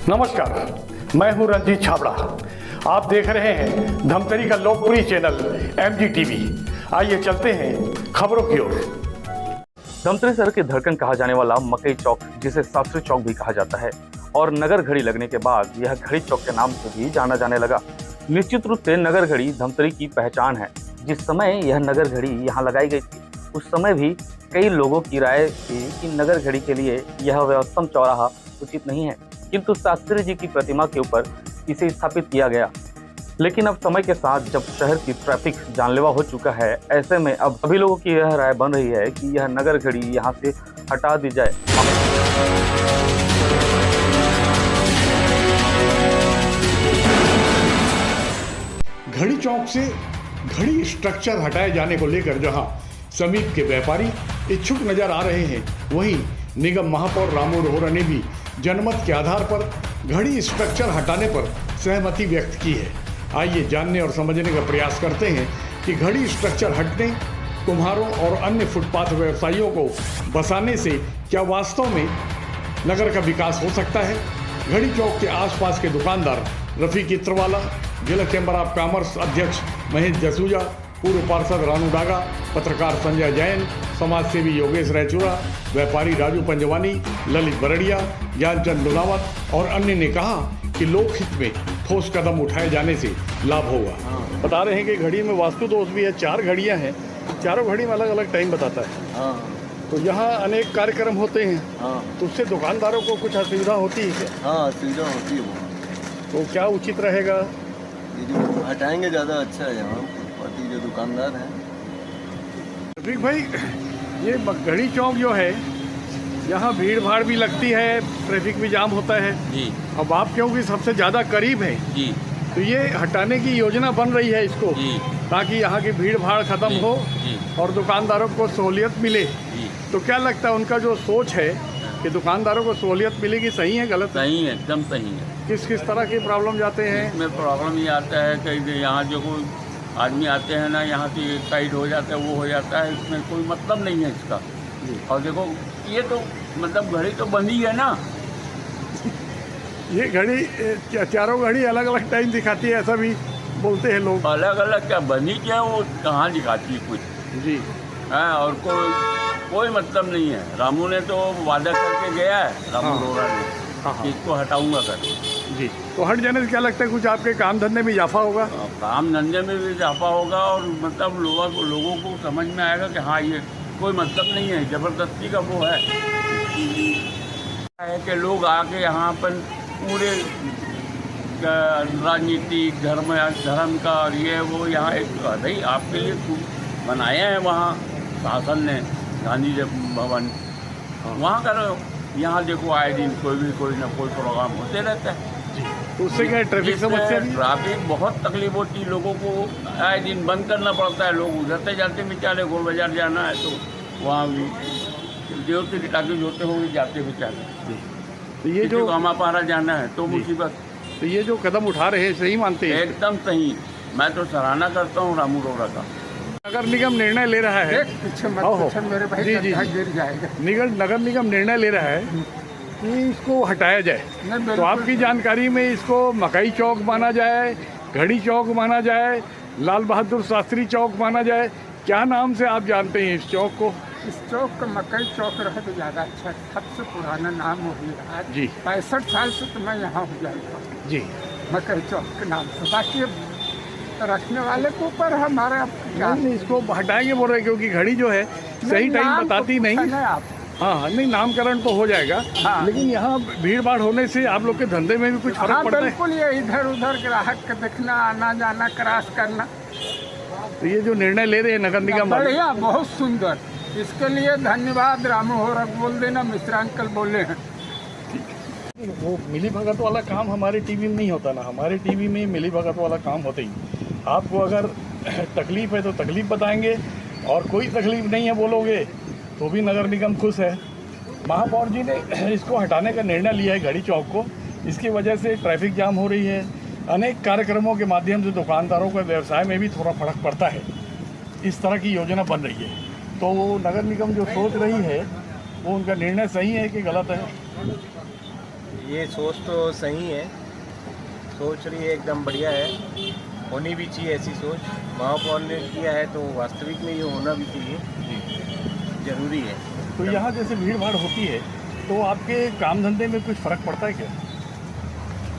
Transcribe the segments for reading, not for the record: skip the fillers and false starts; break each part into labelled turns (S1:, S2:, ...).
S1: नमस्कार, मैं हूं रंजीत छाबड़ा। आप देख रहे हैं धमतरी का लोकप्रिय चैनल MGTV। आइए चलते हैं खबरों की ओर।
S2: धमतरी शहर की धड़कन कहा जाने वाला मकई चौक, जिसे शास्त्री चौक भी कहा जाता है, और नगर घड़ी लगने के बाद यह घड़ी चौक के नाम से भी जाना जाने लगा। निश्चित रूप से नगर घड़ी धमतरी की पहचान है। जिस समय यह नगर घड़ी यहाँ लगाई गई थी, उस समय भी कई लोगों की राय थी कि नगर घड़ी के लिए यह व्यवस्थम चौराहा उचित नहीं है, किंतु शास्त्री जी की प्रतिमा के ऊपर इसे स्थापित किया गया। लेकिन अब समय के साथ जब शहर की ट्रैफिक जानलेवा हो चुका है, ऐसे में अब सभी लोगों की यह राय बन रही है कि यह नगर घड़ी यहाँ से हटा दी जाए।
S1: घड़ी चौक से घड़ी स्ट्रक्चर हटाए जाने को लेकर जहां समीप के व्यापारी इच्छुक नजर आ रहे हैं, वहीं निगम महापौर रामू रोहरा ने भी जनमत के आधार पर घड़ी स्ट्रक्चर हटाने पर सहमति व्यक्त की है। आइए जानने और समझने का प्रयास करते हैं कि घड़ी स्ट्रक्चर हटने, कुम्हारों और अन्य फुटपाथ व्यवसायियों को बसाने से क्या वास्तव में नगर का विकास हो सकता है। घड़ी चौक के आसपास के दुकानदार रफीक इत्रवाला, जिला चैम्बर ऑफ कॉमर्स अध्यक्ष महेश जसूजा, पूर्व पार्षद रानू डागा, पत्रकार संजय जैन, समाजसेवी योगेश रायचूरा, व्यापारी राजू पंजवानी, ललित बरड़िया, ज्ञानचंद डोलावत और अन्य ने कहा कि लोकहित में ठोस कदम उठाए जाने से लाभ होगा। बता रहे हैं कि घड़ी में वास्तु दोष भी है, 4 घड़ियां हैं, चारों घड़ी में अलग अलग टाइम बताता है। तो यहाँ अनेक कार्यक्रम होते हैं, तो उससे दुकानदारों को कुछ असुविधा होती है क्या?
S3: हाँ, असुविधा होती है।
S1: तो क्या उचित रहेगा?
S3: ये जो हटाएंगे ज़्यादा अच्छा है। यहाँ बाकी जो दुकानदार हैं।
S1: रफीक भाई, ये घड़ी चौक जो है, यहाँ भीड़ भाड़ भी लगती है, ट्रैफिक भी जाम होता है
S4: जी।
S1: अब आप क्योंकि सबसे ज़्यादा करीब है
S4: जी,
S1: तो ये हटाने की योजना बन रही है इसको
S4: जी,
S1: ताकि यहाँ की भीड़ भाड़ खत्म
S4: जी,
S1: हो
S4: जी,
S1: और दुकानदारों को सहूलियत मिले।
S4: जी।
S1: तो क्या लगता है उनका जो सोच है कि दुकानदारों को सहूलियत मिलेगी, सही है गलत है?
S4: सही है, एकदम सही है।
S1: किस किस तरह के प्रॉब्लम जाते हैं?
S4: इसमें प्रॉब्लम ये आता है कि यहाँ जो कोई आदमी आते हैं ना, यहाँ से एक साइड हो जाता है, वो हो जाता है, इसमें कोई मतलब नहीं है इसका। और देखो, ये तो मतलब घड़ी तो बंद ही है ना।
S1: ये घड़ी चारों घड़ी अलग अलग टाइम दिखाती है, ऐसा भी बोलते हैं लोग।
S4: अलग अलग क्या बनी क्या, वो कहाँ दिखाती है कुछ
S1: जी।
S4: है, और कोई मतलब नहीं है। रामू ने तो वादा करके गया है, रामू रोहरा ने, कि इसको हटाऊंगा कर।
S1: जी, तो हट जाने से क्या लगता है कुछ आपके काम धंधे में इजाफा होगा?
S4: काम धंधे में भी इजाफा होगा और मतलब लोगों को समझ में आएगा कि हाँ, ये कोई मतलब नहीं है, ज़बरदस्ती का वो है कि लोग आके यहाँ पर पूरे राजनीतिक धर्म का और ये वो यहाँ एक नहीं आपके लिए बनाया है वहाँ शासन ने, गांधी भवन, वहाँ करो। यहाँ देखो आए दिन कोई ना कोई प्रोग्राम होते रहता है।
S1: तो उससे क्या ट्रैफिक समस्या?
S4: ट्रैफिक बहुत तकलीफ होती है लोगों को, आए दिन बंद करना पड़ता है। लोग उधरते जाते बेचारे, गोल बाजार जाना है तो वहाँ भी देवते की टाकी जोते होंगे, जाते बेचारे।
S1: तो ये जो
S4: हमारा जाना है तो मुसीबत।
S1: तो ये जो कदम उठा रहे हैं, सही मानते हैं?
S4: एकदम सही। मैं तो सराहना करता हूँ रामू रोहरा का।
S1: नगर निगम निर्णय ले रहा है,
S5: मेरे भाई
S1: जी,
S5: गिर जाएगा।
S1: नगर निगम निर्णय ले रहा है कि इसको हटाया जाए। तो आपकी जानकारी में इसको मकई चौक माना जाए, घड़ी चौक माना जाए, लाल बहादुर शास्त्री चौक माना जाए, क्या नाम से आप जानते हैं इस चौक को?
S5: इस चौक का मकई चौक रहे तो ज़्यादा अच्छा, सबसे पुराना नाम वही रहा
S1: जी।
S5: 65 साल से तो मैं यहाँ हो जाता
S1: जी।
S5: मकई चौक के नाम से। बाकी रखने वाले के ऊपर हमारा
S1: नहीं, इसको हटाएंगे बोल रहे क्योंकि घड़ी जो है सही टाइम बताती नहीं।
S5: आप
S1: हाँ, नहीं नामकरण तो हो जाएगा।
S5: हाँ।
S1: लेकिन यहाँ भीड़ भाड़ होने से आप लोग के धंधे में भी कुछ फर्क पड़ता है?
S5: बिल्कुल, ये इधर उधर ग्राहक का देखना, आना जाना, क्रॉस करना।
S1: तो ये जो निर्णय ले रहे हैं नगर निगम वाले,
S5: बढ़िया, बहुत सुंदर। इसके लिए धन्यवाद। रामू रोहरा बोल देना, मिश्रा अंकल बोले हैं।
S1: वो मिली भगत वाला काम हमारे टीवी में नहीं होता ना, हमारे टीवी में मिली भगत वाला काम होता ही। आपको अगर तकलीफ है तो तकलीफ बताएंगे, और कोई तकलीफ नहीं है बोलोगे तो भी नगर निगम खुश है। महापौर जी ने इसको हटाने का निर्णय लिया है घड़ी चौक को। इसकी वजह से ट्रैफिक जाम हो रही है। अनेक कार्यक्रमों के माध्यम से दुकानदारों का व्यवसाय में भी थोड़ा फर्क पड़ता है। इस तरह की योजना बन रही है, तो वो नगर निगम जो सोच रही है वो उनका निर्णय सही है कि गलत है?
S6: ये सोच तो सही है, सोच रही है एकदम बढ़िया है, होनी भी चाहिए ऐसी सोच। महापौर ने किया है तो वास्तविक में ये होना भी चाहिए, जरूरी है।
S1: तो यहाँ जैसे भीड़ भाड़ होती है तो आपके काम धंधे में कुछ फ़र्क पड़ता है क्या?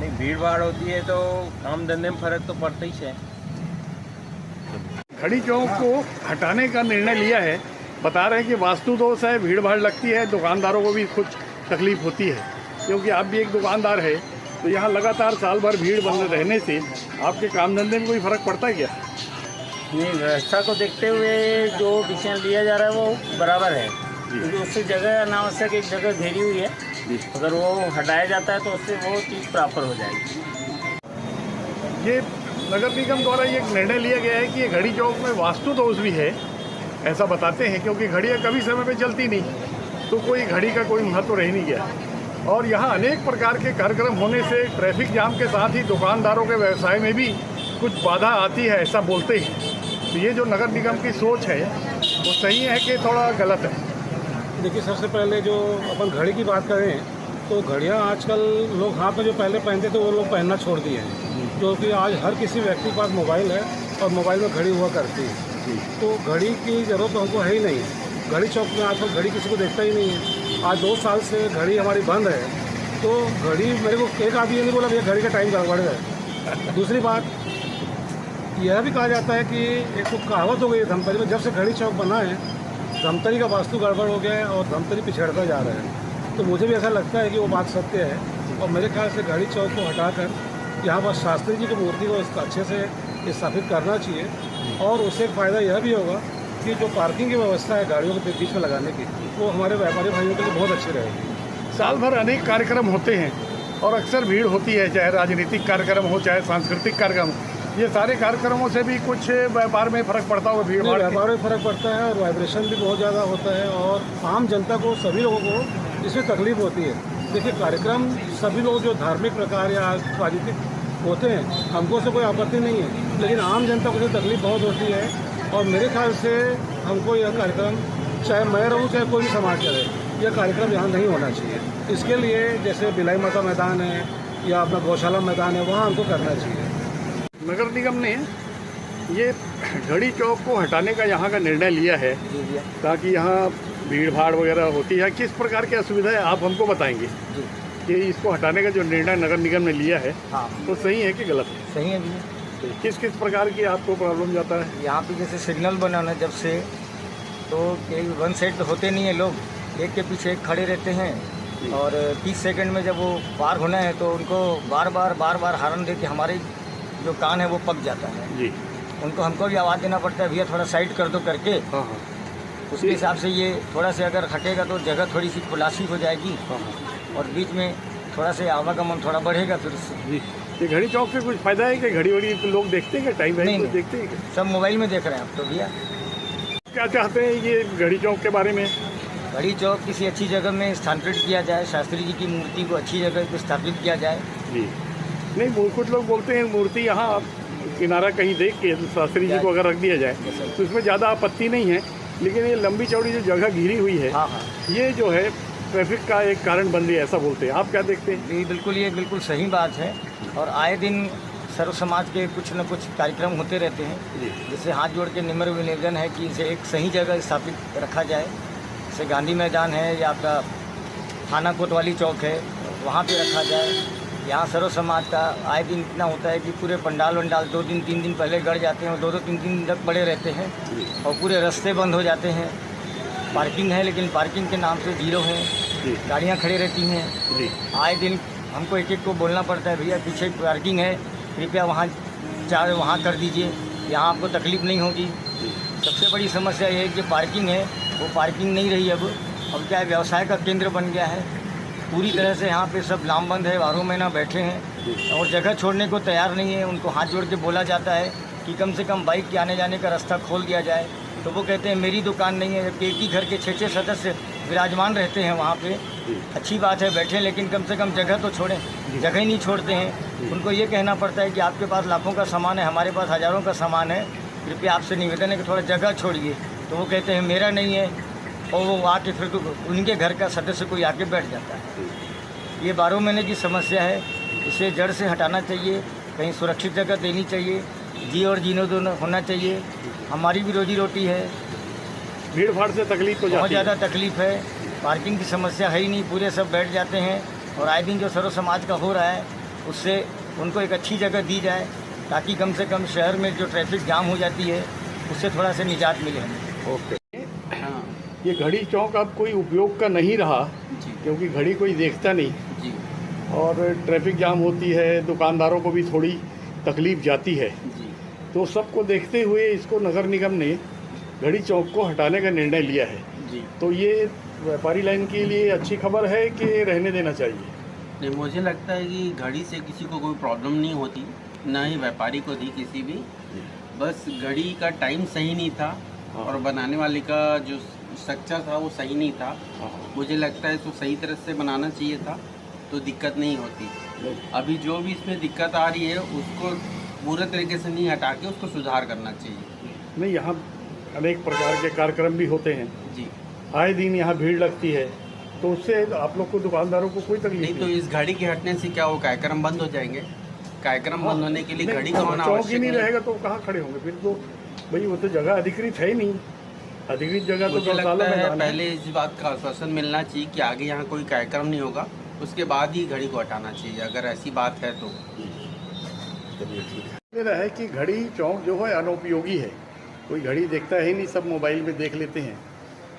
S6: नहीं, भीड़ भाड़ होती है तो काम धंधे में फ़र्क तो पड़ता ही है।
S1: घड़ी चौक को हटाने का निर्णय लिया है। बता रहे हैं कि वास्तु दोष है, भीड़ भाड़ लगती है, दुकानदारों को भी कुछ तकलीफ होती है, क्योंकि आप भी एक दुकानदार है। तो यहाँ लगातार साल भर भीड़ बंद रहने से आपके काम धंधे में कोई फ़र्क पड़ता है क्या?
S7: नहीं, व्यवस्था को देखते हुए जो डिसीजन लिया जा रहा है वो बराबर है, क्योंकि उससे जगह अनावश्यक एक जगह घेरी हुई है। अगर वो हटाया जाता है तो उससे वो चीज़ प्रॉपर हो जाएगी।
S1: ये नगर निगम द्वारा ये एक निर्णय लिया गया है कि ये घड़ी चौक में वास्तु दोष भी है, ऐसा बताते हैं, क्योंकि घड़ियाँ कभी समय पे चलती नहीं, तो कोई घड़ी का कोई महत्व रह नहीं गया। और यहाँ अनेक प्रकार के कार्यक्रम होने से ट्रैफिक जाम के साथ ही दुकानदारों के व्यवसाय में भी कुछ बाधा आती है, ऐसा बोलते हैं। तो ये जो नगर निगम की सोच है वो सही है कि थोड़ा गलत है?
S8: देखिए, सबसे पहले जो अपन घड़ी की बात करें तो घड़ियाँ आजकल लोग हाथ में जो पहले पहनते थे वो लोग पहनना छोड़ दिए हैं, क्योंकि आज हर किसी व्यक्ति के पास मोबाइल है और मोबाइल में घड़ी हुआ करती है। तो घड़ी की ज़रूरत तो हमको है ही नहीं है। घड़ी चौक में आजकल घड़ी किसी को देखता ही नहीं है। आज 2 साल से घड़ी हमारी बंद है, तो घड़ी मेरे को एक आदमी ये नहीं बोला भैया घड़ी का टाइम गड़बड़ है। दूसरी बात यह भी कहा जाता है कि एक तो कहावत हो गई है धमतरी में, जब से घड़ी चौक बना है धमतरी का वास्तु गड़बड़ हो गया है और धमतरी पिछड़ता जा रहा है। तो मुझे भी ऐसा लगता है कि वो बात सत्य है, और मेरे ख्याल से घड़ी चौक को हटाकर यहाँ पर शास्त्री जी की मूर्ति को अच्छे से स्थापित करना चाहिए। और उससे एक फ़ायदा यह भी होगा कि जो पार्किंग की व्यवस्था है गाड़ियों के बीच में लगाने की, वो हमारे व्यापारी भाइयों के लिए बहुत अच्छी रहेगी।
S1: साल भर अनेक कार्यक्रम होते हैं और अक्सर भीड़ होती है, चाहे राजनीतिक कार्यक्रम हो चाहे सांस्कृतिक कार्यक्रम। ये सारे कार्यक्रमों से भी कुछ व्यापार में फ़र्क पड़ता होगा? भीड़ भाड़
S8: व्यापार में फ़र्क पड़ता है और वाइब्रेशन भी बहुत ज़्यादा होता है, और आम जनता को, सभी लोगों को इसमें तकलीफ होती है। देखिए, कार्यक्रम सभी लोग जो धार्मिक प्रकार या राजनीतिक होते हैं, हमको से कोई आपत्ति नहीं है, लेकिन आम जनता को तकलीफ बहुत होती है। और मेरे ख्याल से हमको यह कार्यक्रम, चाहे मैं रहूँ चाहे कोई भी समाज करे, यह कार्यक्रम यहाँ नहीं होना चाहिए। इसके लिए जैसे बिलाई माता मैदान है या अपना गौशाला मैदान है, वहाँ हमको करना चाहिए।
S1: नगर निगम ने ये घड़ी चौक को हटाने का यहाँ का निर्णय लिया है ताकि यहाँ भीड़ भाड़ वगैरह होती है। किस प्रकार की असुविधा है आप हमको बताएंगे कि इसको हटाने का जो निर्णय नगर निगम ने लिया है तो सही है कि गलत है?
S7: सही है भैया।
S1: किस किस प्रकार की आपको प्रॉब्लम जाता है?
S7: यहाँ पे जैसे सिग्नल बनाना जब से, तो वन साइड तो होते नहीं है, लोग एक के पीछे एक खड़े रहते हैं, और 30 सेकंड में जब वो पार होना है तो उनको बार बार हॉर्न दे के हमारे जो कान है वो पक जाता है
S1: जी।
S7: उनको, हमको भी आवाज़ देना पड़ता है, भैया थोड़ा साइड कर दो करके।
S1: हाँ।
S7: उसके हिसाब से ये थोड़ा से अगर हटेगा तो जगह थोड़ी सी खुलासी हो जाएगी, और बीच में थोड़ा से आवागमन थोड़ा बढ़ेगा फिर उससे।
S1: जी, ये घड़ी चौक से कुछ फायदा है कि घड़ी वड़ी लोग देखते हैं, टाइम
S7: नहीं,
S1: देखते हैं?
S7: सब मोबाइल में देख रहे हैं आप तो भैया।
S1: क्या चाहते हैं ये घड़ी चौक के बारे में?
S7: घड़ी चौक किसी अच्छी जगह में स्थानांतरित किया जाए, शास्त्री जी की मूर्ति को अच्छी जगह पर स्थापित किया जाए।
S1: जी नहीं, कुछ लोग बोलते हैं मूर्ति यहाँ किनारा कहीं देख के शास्त्री जी को अगर रख दिया जाए तो इसमें ज़्यादा आपत्ति नहीं है, लेकिन ये लंबी चौड़ी जो जगह घिरी हुई है ये जो है ट्रैफिक का एक कारण बन रही है, ऐसा बोलते हैं। आप क्या देखते हैं?
S7: जी बिल्कुल, ये बिल्कुल सही बात है, और आए दिन सर्व समाज के कुछ न कुछ कार्यक्रम होते रहते हैं, जिससे हाथ जोड़ के निम्र निवेदन है कि इसे एक सही जगह स्थापित रखा जाए। जैसे गांधी मैदान है या आपका थाना कोतवाली चौक है, वहाँ पे रखा जाए। यहाँ सर्व समाज का आए दिन इतना होता है कि पूरे पंडाल वंडाल 2 दिन 3 दिन पहले गड़ जाते हैं और 2-3 दिन तक पड़े रहते हैं, और पूरे रास्ते बंद हो जाते हैं। पार्किंग है लेकिन पार्किंग के नाम से 0 है, गाड़ियाँ खड़ी रहती हैं। आए दिन हमको एक को बोलना पड़ता है, भैया पीछे पार्किंग है, कृपया वहाँ कर दीजिए, यहाँ आपको तकलीफ़ नहीं होगी। सबसे बड़ी समस्या ये है कि पार्किंग है, वो पार्किंग नहीं रही। अब क्या है, व्यवसाय का केंद्र बन गया है पूरी तरह से। यहाँ पे सब लामबंद है, 12 महीना बैठे हैं और जगह छोड़ने को तैयार नहीं है। उनको हाथ जोड़ के बोला जाता है कि कम से कम बाइक के आने जाने का रास्ता खोल दिया जाए, तो वो कहते हैं मेरी दुकान नहीं है। जबकि एक ही घर के 6-6 सदस्य विराजमान रहते हैं वहाँ पे। अच्छी बात है बैठे, लेकिन कम से कम जगह तो छोड़ें, जगह ही नहीं छोड़ते हैं। उनको ये कहना पड़ता है कि आपके पास लाखों का सामान है, हमारे पास हज़ारों का सामान है, कृपया आपसे निवेदन है कि थोड़ा जगह छोड़िए। तो वो कहते हैं मेरा नहीं है, और वो आके फिर उनके घर का सदस्य कोई आके बैठ जाता है। ये 12 महीने की समस्या है, इसे जड़ से हटाना चाहिए। कहीं सुरक्षित जगह देनी चाहिए, जी और जीने दो होना चाहिए। हमारी भी रोजी रोटी है,
S1: भीड़ भाड़ से तकलीफ तो
S7: बहुत
S1: जाती है।
S7: ज़्यादा तकलीफ है। पार्किंग की समस्या है ही नहीं, पूरे सब बैठ जाते हैं। और आए दिन जो सर्व समाज का हो रहा है, उससे उनको एक अच्छी जगह दी जाए, ताकि कम से कम शहर में जो ट्रैफिक जाम हो जाती है उससे थोड़ा सा निजात मिले हमें।
S1: ओके। ये घड़ी चौक अब कोई उपयोग का नहीं रहा, क्योंकि घड़ी कोई देखता नहीं
S3: जी
S1: और ट्रैफिक जाम होती है, दुकानदारों को भी थोड़ी तकलीफ जाती है।
S3: जी
S1: तो सबको देखते हुए इसको नगर निगम ने घड़ी चौक को हटाने का निर्णय लिया है।
S3: जी।
S1: तो ये व्यापारी लाइन के लिए अच्छी खबर है कि रहने देना चाहिए?
S9: नहीं, मुझे लगता है कि घड़ी से किसी को कोई प्रॉब्लम नहीं होती, ना ही व्यापारी को थी किसी भी। बस घड़ी का टाइम सही नहीं था और बनाने वाले का जो स्ट्रक्चर था वो सही नहीं था। मुझे लगता है इसको सही तरह से बनाना चाहिए था तो दिक्कत नहीं होती। अभी जो भी इसमें दिक्कत आ रही है उसको पूरे तरीके से नहीं हटा के उसको सुधार करना चाहिए।
S1: नहीं, यहाँ अनेक प्रकार के कार्यक्रम भी होते हैं
S9: जी।
S1: आए दिन, यहाँ भीड़ लगती है, तो उससे आप लोग को दुकानदारों को कोई तकलीफ
S9: नहीं तो इस घड़ी के हटने से क्या वो कार्यक्रम बंद हो जाएंगे? कार्यक्रम बंद होने के लिए घड़ी का होना
S1: चौक ही
S9: आवश्यक
S1: नहीं
S9: है।
S1: रहेगा तो कहाँ खड़े होंगे फिर? तो भाई वो तो जगह अधिकृत है ही नहीं। अधिकृत जगह तो
S9: मुझे
S1: गौशाला
S9: लगता है
S1: मैदान है।
S9: पहले इस बात का आश्वासन मिलना चाहिए कि आगे यहाँ कोई कार्यक्रम नहीं होगा, उसके बाद ही घड़ी को हटाना चाहिए, अगर ऐसी बात है तो।
S1: मेरा है कि घड़ी चौक जो है अनुपयोगी है, कोई घड़ी देखता है ही नहीं, सब मोबाइल में देख लेते हैं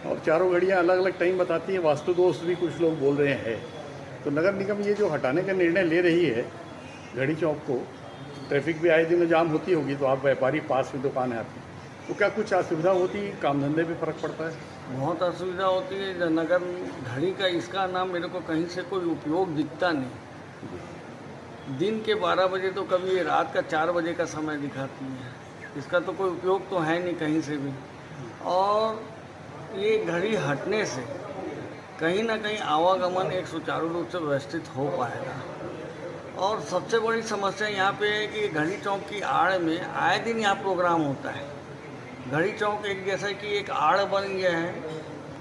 S1: और चारों घड़ियां अलग अलग टाइम बताती हैं। वास्तु दोष भी कुछ लोग बोल रहे हैं। तो नगर निगम ये जो हटाने का निर्णय ले रही है घड़ी चौक को, ट्रैफिक भी आए दिन जाम होती होगी, तो आप व्यापारी पास में दुकान है आपकी, तो क्या कुछ असुविधा होती है? काम धंधे पे फर्क पड़ता है?
S5: बहुत असुविधा होती है। नगर घड़ी का इसका नाम मेरे को कहीं से कोई उपयोग दिखता नहीं। दिन के 12 बजे तो कभी ये रात का 4 बजे का समय दिखाती है। इसका तो कोई उपयोग तो है नहीं कहीं से भी। और ये घड़ी हटने से कहीं ना कहीं आवागमन एक सुचारू रूप से व्यवस्थित हो पाएगा। और सबसे बड़ी समस्या यहाँ पे है कि घड़ी चौक की आड़ में आए दिन यहाँ प्रोग्राम होता है। घड़ी चौक एक जैसा कि एक आड़ बन गया है,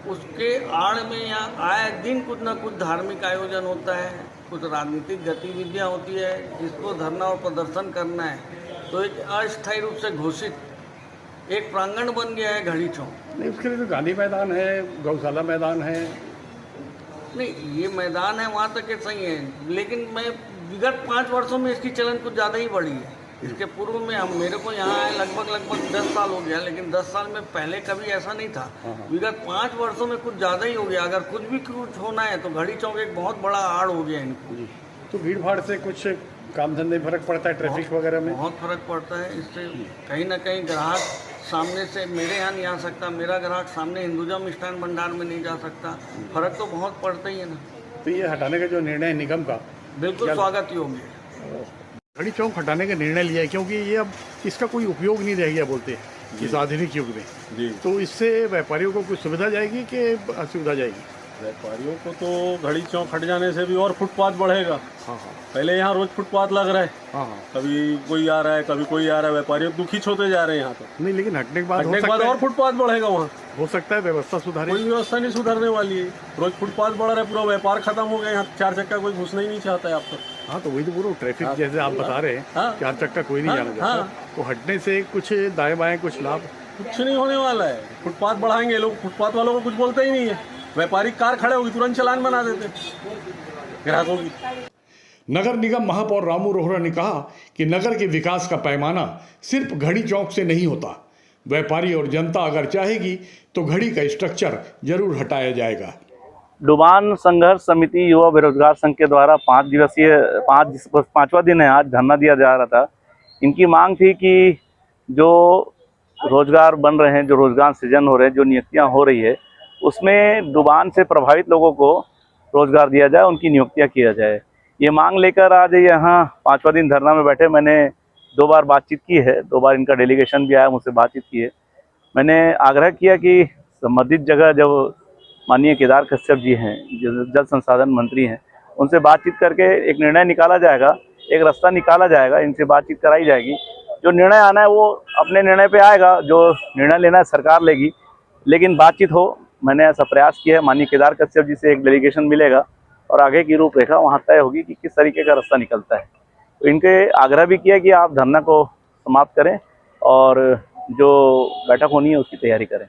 S5: उसके आड़ में यहाँ आए दिन कुछ ना कुछ धार्मिक आयोजन होता है, कुछ राजनीतिक गतिविधियाँ होती है, जिसको धरना और प्रदर्शन करना है। तो एक अस्थायी रूप से घोषित एक प्रांगण बन गया है घड़ी चौक।
S1: नहीं, उसके लिए तो गांधी मैदान है, गौशाला मैदान है।
S5: नहीं, ये मैदान है वहाँ तक के सही है, लेकिन मैं विगत 5 वर्षों में इसकी चलन कुछ ज़्यादा ही बढ़ी है। इसके पूर्व में हम मेरे को यहाँ आए लगभग 10 साल हो गया, लेकिन 10 साल में पहले कभी ऐसा नहीं था। विगत 5 वर्षों में कुछ ज़्यादा ही हो गया। अगर कुछ भी कुछ होना है तो घड़ी चौक एक बहुत बड़ा आड़ हो गया इनको।
S1: तो भीड़ भाड़ से कुछ काम धंधे में फर्क पड़ता है, ट्रैफिक वगैरह में?
S5: बहुत फर्क पड़ता है। इससे कहीं ना कहीं ग्राहक सामने से मेरे यहाँ नहीं आ सकता, मेरा ग्राहक सामने हिंदुजा मिष्ठान भंडार में नहीं जा सकता। फर्क तो बहुत पड़ता ही है ना।
S1: तो ये हटाने का जो निर्णय है निगम का,
S5: बिल्कुल स्वागत योग्य है।
S1: घड़ी चौक हटाने का निर्णय लिया है, क्योंकि ये अब इसका कोई उपयोग नहीं रह गया बोलते हैं इस आधुनिक युग में।
S10: जी।
S1: तो इससे व्यापारियों को कुछ सुविधा जाएगी कि असुविधा जाएगी?
S10: व्यापारियों को तो घड़ी चौक हट जाने से भी और फुटपाथ बढ़ेगा।
S1: हाँ हाँ
S10: पहले यहाँ रोज फुटपाथ लग रहा है,
S1: हाँ हाँ।
S10: कभी कोई आ रहा है कभी कोई आ रहा है, व्यापारी दुखी होते जा रहे हैं यहाँ तो।
S1: नहीं, लेकिन हटने के बाद
S10: हटने के बाद और फुटपाथ बढ़ेगा वहाँ।
S1: हो सकता है व्यवस्था सुधारे।
S10: कोई व्यवस्था नहीं सुधरने वाली है, रोज फुटपाथ बढ़ रहा है, पूरा व्यापार खत्म हो गया। यहाँ 4 चक्का कोई घुसना ही नहीं चाहता है आप तो।
S1: हाँ, तो वही तो पूरा ट्रैफिक जैसे आप बता रहे हैं,
S10: हाँ।
S1: 4 चक्का कोई नहीं जाना चाहता। तो हटने से कुछ दाएं बाएं कुछ लाभ?
S10: कुछ नहीं होने वाला है। फुटपाथ बढ़ाएंगे लोग, फुटपाथ वालों को कुछ बोलते ही नहीं है। व्यापारी कार खड़े होगी तुरंत चालान बना देते ग्राहकों की।
S1: नगर निगम महापौर रामू रोहरा ने कहा कि नगर के विकास का पैमाना सिर्फ घड़ी चौक से नहीं होता। व्यापारी और जनता अगर चाहेगी तो घड़ी का स्ट्रक्चर जरूर हटाया जाएगा।
S2: डुबान संघर्ष समिति युवा बेरोजगार संघ के द्वारा 5 दिवसीय 5वां दिन है आज, धरना दिया जा रहा था। इनकी मांग थी कि जो रोजगार बन रहे हैं, जो रोजगार सृजन हो रहे हैं, जो नियुक्तियां हो रही है, उसमें डुबान से प्रभावित लोगों को रोजगार दिया जाए, उनकी नियुक्तियां किया जाए। ये मांग लेकर आज यहाँ 5वां दिन धरना में बैठे। मैंने 2 बार बातचीत की है, 2 बार इनका डेलीगेशन भी आया, मुझसे बातचीत की है। मैंने आग्रह किया कि संबंधित जगह जब माननीय केदार कश्यप जी हैं, जो जल संसाधन मंत्री हैं, उनसे बातचीत करके एक निर्णय निकाला जाएगा, एक रास्ता निकाला जाएगा, इनसे बातचीत कराई जाएगी। जो निर्णय आना है वो अपने निर्णय पे आएगा, जो निर्णय लेना है सरकार लेगी, लेकिन बातचीत हो। मैंने ऐसा प्रयास किया है। माननीय केदार कश्यप जी से एक डेलीगेशन मिलेगा और आगे की रूपरेखा वहाँ तय होगी कि किस तरीके का रास्ता निकलता है। तो इनके आग्रह भी किया कि आप धरना को समाप्त करें और जो बैठक होनी है उसकी तैयारी करें।